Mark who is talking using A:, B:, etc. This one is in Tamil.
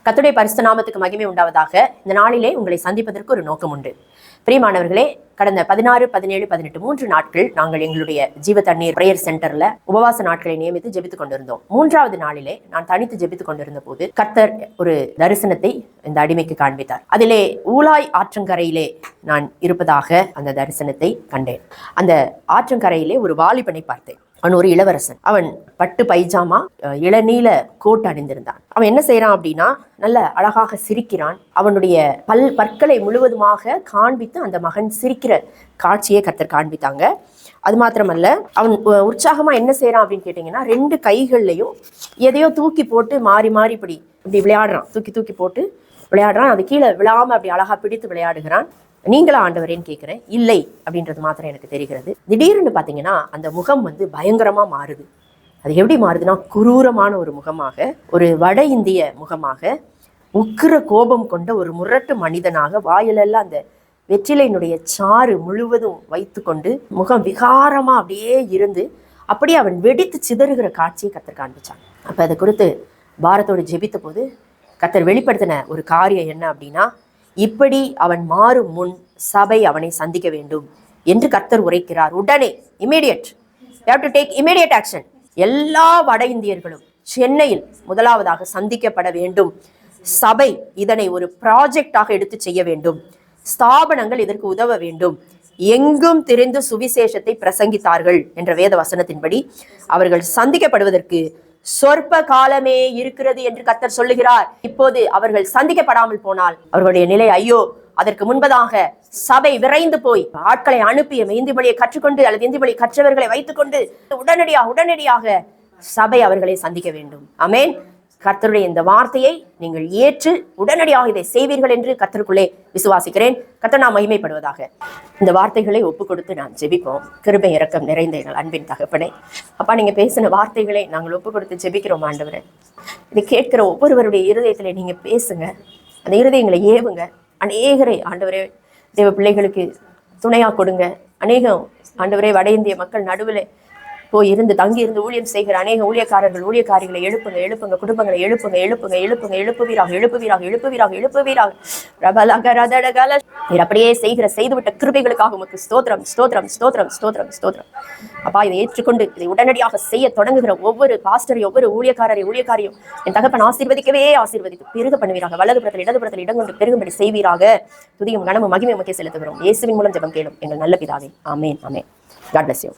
A: கர்த்தருடைய பரிசுத்த நாமத்துக்கு மகிமை உண்டாவதாக. இந்த நாளிலே உங்களை சந்திப்பதற்கு ஒரு நோக்கம் உண்டு. பிரியமானவர்களே, கடந்த 16, 17, 18 3 நாட்கள் நாங்கள் எங்களுடைய ஜீவ தண்ணீர் பிரேயர் சென்டர்ல உபவாச நாட்களை நியமித்து ஜெபித்துக் கொண்டிருந்தோம். 3வது நாளிலே நான் தனித்து ஜெபித்துக் கொண்டிருந்த போது கர்த்தர் ஒரு தரிசனத்தை இந்த அடிமைக்கு காண்பித்தார். அதிலே ஊலாய் ஆற்றங்கரையிலே நான் இருப்பதாக அந்த தரிசனத்தை கண்டேன். அந்த ஆற்றங்கரையிலே ஒரு வாலிபனை பார்த்தேன். அவன் ஒரு இளவரசன். அவன் பட்டு பைஜாமா, இளநீல கோட் அணிந்திருந்தான். அவன் என்ன செய்யறான் அப்படின்னா, நல்ல அழகாக சிரிக்கிறான். அவனுடைய பற்களை முழுவதுமாக காண்பித்து அந்த மகன் சிரிக்கிற காட்சியை கர்த்தர் காண்பித்தாங்க. அது மாத்திரமல்ல, அவன் உற்சாகமா என்ன செய்யறான் அப்படின்னு கேட்டீங்கன்னா, 2 கைகள்லையும் எதையோ தூக்கி போட்டு மாறி மாறி இப்படி விளையாடுறான். தூக்கி போட்டு விளையாடுறான். அது கீழே விழாம அப்படி அழகா பிடித்து விளையாடுகிறான். நீங்களா ஆண்டவரேன்னு கேட்குறேன். இல்லை அப்படின்றது மாத்திரம் எனக்கு தெரிகிறது. திடீர்னு பார்த்தீங்கன்னா அந்த முகம் பயங்கரமாக மாறுது. அது எப்படி மாறுதுன்னா, குரூரமான ஒரு முகமாக, ஒரு வட இந்திய முகமாக, உக்கிர கோபம் கொண்ட ஒரு முரட்டு மனிதனாக, வாயிலெல்லாம் அந்த வெற்றிலையினுடைய சாறு முழுவதும் வைத்து கொண்டு முகம் விகாரமாக அப்படியே இருந்து அப்படியே அவன் வெடித்து சிதறுகிற காட்சியை கர்த்தர் காண்பிச்சான். அப்போ அதை குறித்து பாரத்தோடு ஜெபித்த போது கர்த்தர் வெளிப்படுத்தின ஒரு காரியம் என்ன அப்படின்னா, இப்படி அவன் மாறும் முன் சபை அவனை சந்திக்க வேண்டும் என்று கர்த்தர் உரைக்கிறார். உடனே immediate, you have to take immediate action. எல்லா வட இந்தியர்களும் சென்னையில் முதலாவதாக சந்திக்கப்பட வேண்டும். சபை இதனை ஒரு ப்ராஜெக்டாக எடுத்து செய்ய வேண்டும். ஸ்தாபனங்கள் இதற்கு உதவ வேண்டும். எங்கும் திரிந்து சுவிசேஷத்தை பிரசங்கித்தார்கள் என்ற வேத வசனத்தின்படி அவர்கள் சந்திக்கப்படுவதற்கு சொற்ப காலமே இருக்கிறது என்று கர்த்தர் சொல்லுகிறார். இப்போது அவர்கள் சந்திக்கப்படாமல் போனால் அவர்களுடைய நிலை ஐயோ. அதற்கு முன்பதாக சபை விரைந்து போய் ஆட்களை அனுப்பி இந்தி மொழியை கற்றுக்கொண்டு அல்லது இந்தி மொழி கற்றவர்களை வைத்துக்கொண்டு உடனடியாக சபை அவர்களை சந்திக்க வேண்டும். ஆமென். கர்த்தருடைய இந்த வார்த்தையை நீங்கள் ஏற்று உடனடியாக இதை செய்வீர்கள் என்று கர்த்தருக்குள்ளே விசுவாசிக்கிறேன். கர்த்தர் நாம் மகிமைப்படுவதாக. இந்த வார்த்தைகளை ஒப்பு கொடுத்து நான் ஜெபிப்போம். கிருபை இரக்கம் நிறைந்த எங்கள் அன்பின் தகப்பனே, அப்பா, நீங்க பேசின வார்த்தைகளை நாங்கள் ஒப்பு கொடுத்து ஜெபிக்கிறோம். ஆண்டவரே, இதை கேட்கிற ஒவ்வொருவருடைய இருதயத்துல நீங்க பேசுங்க. அந்த இருதயங்களை ஏவுங்க. அநேகரை ஆண்டவரே தேவ பிள்ளைகளுக்கு துணையா கொடுங்க. அநேகம் ஆண்டவரே வட இந்திய மக்கள் நடுவில் போய் இருந்து தங்கி இருந்து ஊழியம் செய்கிற அநேக ஊழியக்காரிகளை எழுப்புங்க. குடும்பங்களை எழுப்புவீராக. அப்படியே செய்துவிட்ட கிருபைகளுக்காக உமக்கு ஸ்தோத்திரம். அப்பா, இதை ஏற்றுக்கொண்டு இதை உடனடியாக செய்ய தொடங்குகிற ஒவ்வொரு பாஸ்டரையும் ஒவ்வொரு ஊழியக்காரியும் என் தகப்பன் ஆசீர்வதித்து பெருக பண்ணுவீராக. வலதுபுறத்தில் இடதுபுறத்தில் இடம் கொண்டு பெருகும்படி செய்வீராக. துதியும் கனமும் மகிமை உமக்கே செலுத்துகிறோம். இயேசுவின் மூலம் ஜெபம் கேளும் எங்கள் நல்ல பிதாவே. ஆமென். God bless you.